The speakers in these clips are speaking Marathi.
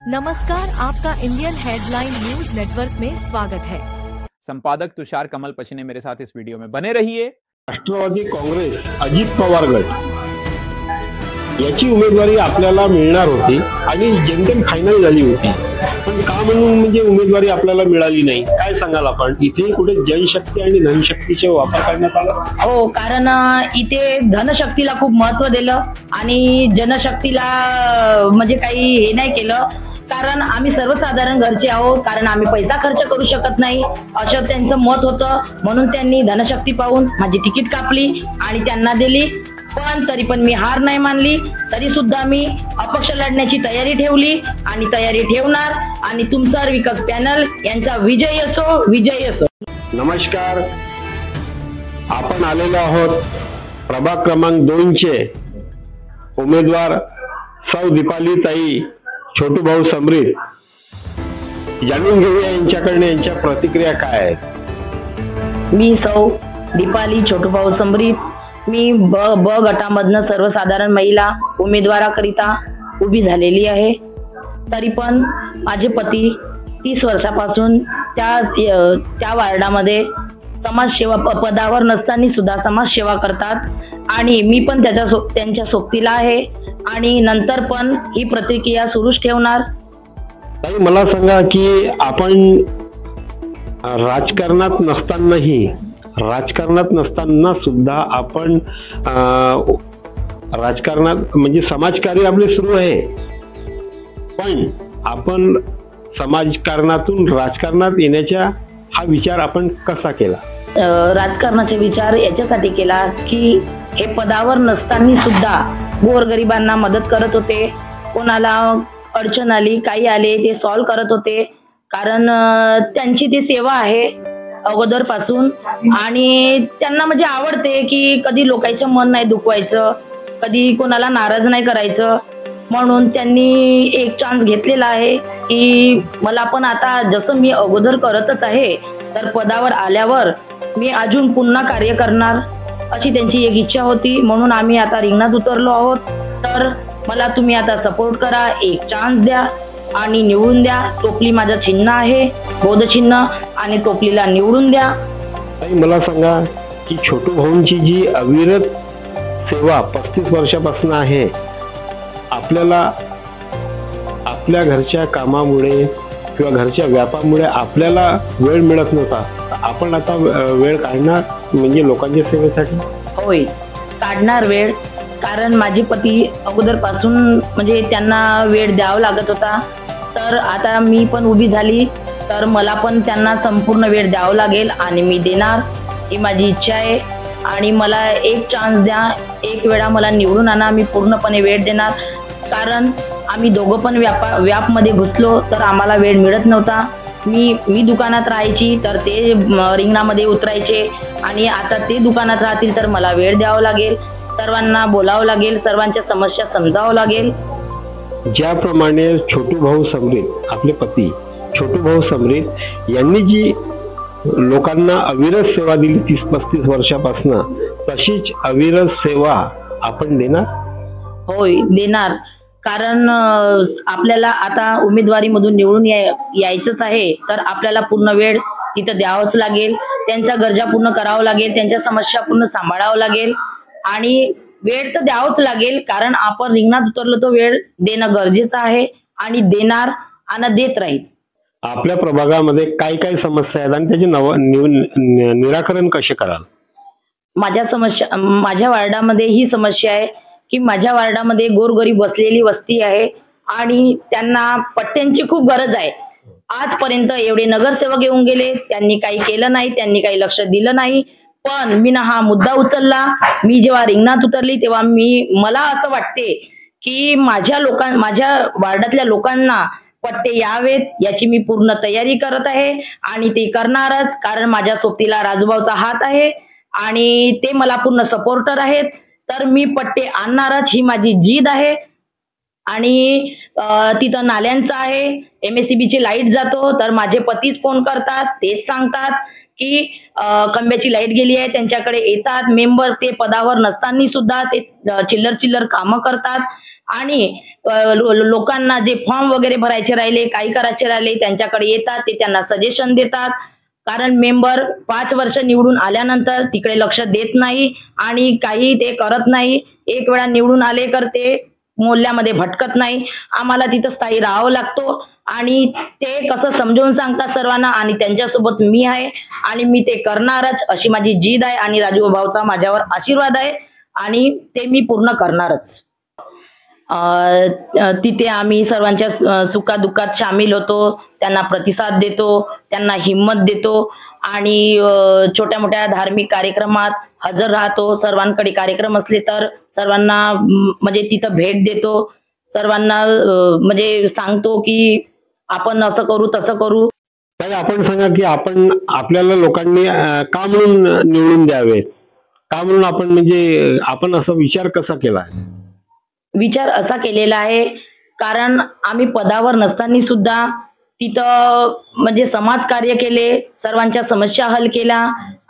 नमस्कार, आपका इंडियन हेडलाइन न्यूज नेटवर्क में स्वागत है। संपादक तुषार कमल पशी ने मेरे साथ इस वीडियो में बने रहिए। राष्ट्रवादी काँग्रेस अजित पवार गट याची उमेदवारी आपल्याला मिळणार होती आणि जनतेने फायनल झाली होती, पण का म्हणून म्हणजे उमेदवारी आपल्याला मिळाली नाही, काय सांगाल आपण? इथे कुठे जनशक्ती आणि धनशक्तीचे वापर करण्यात आला? हो, कारण इथे धनशक्तीला खूप महत्त्व दिलं आणि जनशक्तीला म्हणजे काही हे नाही केलं, कारण आम्ही सर्वसाधारण घरचे आहोत, कारण आम्ही पैसा खर्च करू शकत नाही असं त्यांचं मत होतं, म्हणून त्यांनी धनशक्ती पाहून माझी तिकीट कापली आणि त्यांना दिली। पण तरी पण मी हार नाही मानली, तरी सुद्धा मी अपक्ष लढण्याची तयारी ठेवली आणि तयारी ठेवणार आणि तुमचा विकास पॅनल यांचा विजय असो, विजय असो। नमस्कार, आपण आलेलो आहोत प्रभाग क्रमांक 2 चे उमेदवार सौ दीपाली ताई छोटू भाऊ समरीत। जाणून घेऊया यांच्याकडे यांच्या प्रतिक्रिया काय आहेत। मी सौ दीपाली छोटू भाऊ समरीत, मी ब गटामधनं सर्वसाधारण महिला उमेदवाराकरिता उभी झालेली आहे। तरी पण माझे पती 30 वर्षापासून त्या वार्डामध्ये समाजसेवा पदावर नसताना सुद्धा समाजसेवा करतात आणि मी पण त्यांच्या सोबतीला आहे आणि नंतर पण ही प्रतिक्रिया सुरूच ठेवणार। ताई, मला सांगा की आपण राजकारणात नसताना सुद्धा आपण राजकारणात म्हणजे समाजकार्य आपले सुरू आहे, पण आपण समाजकारणातून राजकारणात येण्याचा हा विचार आपण कसा केला? राजकारणाचा विचार याच्यासाठी केला की हे पदावर नसताना सुद्धा गोरगरिबांना मदत करत होते, कोणाला अडचण आली काही आले ते सॉल्व करत होते, कारण त्यांची ती सेवा आहे अगोदर पासून आणि त्यांना म्हणजे आवडते की कधी लोकांचं मन नाही दुखवायचं, कधी कोणाला नाराज नाही करायचं, म्हणून त्यांनी एक चान्स घेतलेला आहे की मला पण आता जसं मी अगोदर करतच आहे तर पदावर आल्यावर मी अजून पुन्हा कार्य करणार अशी त्यांची एक इच्छा होती, म्हणून आम्ही आता रिंगणात उतरलो आहोत। तर मला तुम्ही आता सपोर्ट करा, एक चान्स द्या आणि निवडून द्या। टोपली माझं चिन्ह आहे, बौद्ध चिन्ह, आणि टोपलीला निवडून द्या। ताई, मला सांगा की छोटू भाऊंची जी अविरत सेवा 35 वर्षापासून आहे, आपल्याला आपल्या घरच्या कामामुळे किंवा घरच्या व्यापामुळे आपल्याला वेळ मिळत नव्हता, आपण आता वेळ काढणार म्हणजे लोकांच्या सेवेसाठी? होय, काढणार वेळ, कारण माझे पती अगोदर पासून म्हणजे त्यांना वेळ द्यावा लागत होता, तर आता मी पण उभी झाली तर मला पण त्यांना संपूर्ण वेळ द्यावा लागेल आणि मी देणार, ही माझी इच्छा आहे। आणि मला एक चान्स द्या, एक वेळा मला निवडून आणा, मी पूर्णपणे वेळ देणार, कारण आम्ही दोघं पण व्यापमध्ये घुसलो तर आम्हाला वेळ मिळत नव्हता। मी दुकानात राहायची तर ते रिंगणामध्ये उतरायचे आणि आता ते दुकानात राहतील तर मला वेळ द्यावा लागेल, सर्वांना बोलावं लागेल, सर्वांच्या समस्या समजावं लागेल। ज्याप्रमाणे छोटू भाऊ समरीत, आपले पती छोटू भाऊ समरीत यांनी जी लोकांना अविरत सेवा दिली 30-35 वर्षापासून, तशीच अविरत सेवा आपण देणार? होय, देणार, कारण आपल्याला आता उमेदवारीमधून निवडून यायचंच आहे तर आपल्याला पूर्ण वेळ तिथं द्यावंच लागेल, त्यांच्या गरजा पूर्ण करावं लागेल, त्यांच्या समस्या पूर्ण सांभाळावं लागेल आणि वेळ तर द्यावंच लागेल, कारण आपण रिंगणात उतरलो तो वेळ देणं गरजेचं आहे आणि देणार आणि देत राहील। आपल्या प्रभागामध्ये काय काय समस्या आहेत आणि त्याचे निराकरण कसे कराल? माझ्या वार्डामध्ये ही समस्या आहे की माझ्या वार्डामध्ये गोरगरीब बसलेली वस्ती आहे आणि त्यांना पट्ट्यांची खूप गरज आहे। आजपर्यंत एवढे नगरसेवक येऊन गेले, त्यांनी काही केलं नाही, त्यांनी काही लक्ष दिलं नाही, पण मी हा मुद्दा उचलला। मी जेव्हा रिंगणात उतरली तेव्हा मला असं वाटते की माझ्या वार्डातल्या लोकांना पट्टे यावेत याची मी पूर्ण तयारी करत आहे आणि ते करणारच, कारण माझ्या सोबतीला राजूभाऊचा हात आहे आणि ते मला पूर्ण सपोर्टर आहेत, तर मी पट्टे आणणारच, ही माझी जिद आहे। आणि तिथं नाल्यांचं आहे, MSCB ची लाईट जातो तर माझे पतीच फोन करतात, तेच सांगतात की खंब्याची लाईट गेली आहे, त्यांच्याकडे येतात मेंबर, ते पदावर नसताना सुद्धा ते चिल्लर कामं करतात आणि लोकांना जे फॉर्म वगैरे भरायचे राहिले, काही करायचे राहिले, त्यांच्याकडे येतात, ते त्यांना सजेशन देतात. कारण मेंबर 5 वर्ष निवडून आल्यानंतर तिकडे लक्ष देत नाही आणि काही ते करत नाही. एक वेळा निवडून आले तर ते मोहल्ल्यामध्ये भटकत नाही. आम्हाला तिथं स्थायी राहावं लागतो आणि ते कसं समजावून सांगतात सर्वांना आणि त्यांच्यासोबत मी आहे आणि मी ते करणारच अशी माझी जिद आहे आणि राजू भाऊचा माझ्यावर आशीर्वाद आहे आणि ते मी पूर्ण करणारच. तिथे आम्ही सर्वांच्या सुखादुःखात सामील होतो, त्यांना प्रतिसाद देतो, त्यांना हिम्मत देतो आणि छोट्या मोठ्या धार्मिक कार्यक्रमात हजर राहतो. सर्वांकडे कार्यक्रम असले तर सर्वांना म्हणजे तिथं भेट देतो, सर्वांना म्हणजे सांगतो की आपण असं करू तसं करू. तर आपण सांगा की आपण आपल्याला लोकांनी का म्हणून निवडून द्यावे, का म्हणून आपण म्हणजे आपण असा विचार कसा केला? विचार असा केलेला आहे कारण आम्ही पदावर नसताना सुद्धा तिथं म्हणजे समाजकार्य केले, सर्वांच्या समस्या हल केला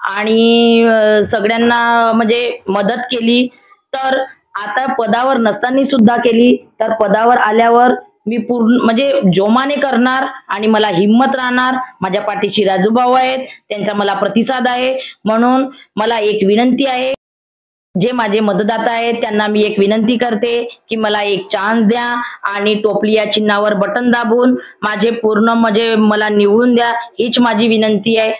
आणि सगळ्यांना म्हणजे मदत केली. तर आता पदावर नसताना सुद्धा केली, तर पदावर आल्यावर मी पूर्ण म्हणजे जोमाने करणार आणि मला हिम्मत राहणार. माझ्या पाठीशी राजूभाऊ आहेत, त्यांचा मला प्रतिसाद आहे. म्हणून मला एक विनंती आहे, जे माझे मतदाता आहेत त्यांना मी एक विनंती करते की मला एक चान्स द्या आणि टोपली या चिन्हावर बटन दाबून माझे पूर्ण म्हणजे मला निवडून द्या, हीच माझी विनंती आहे.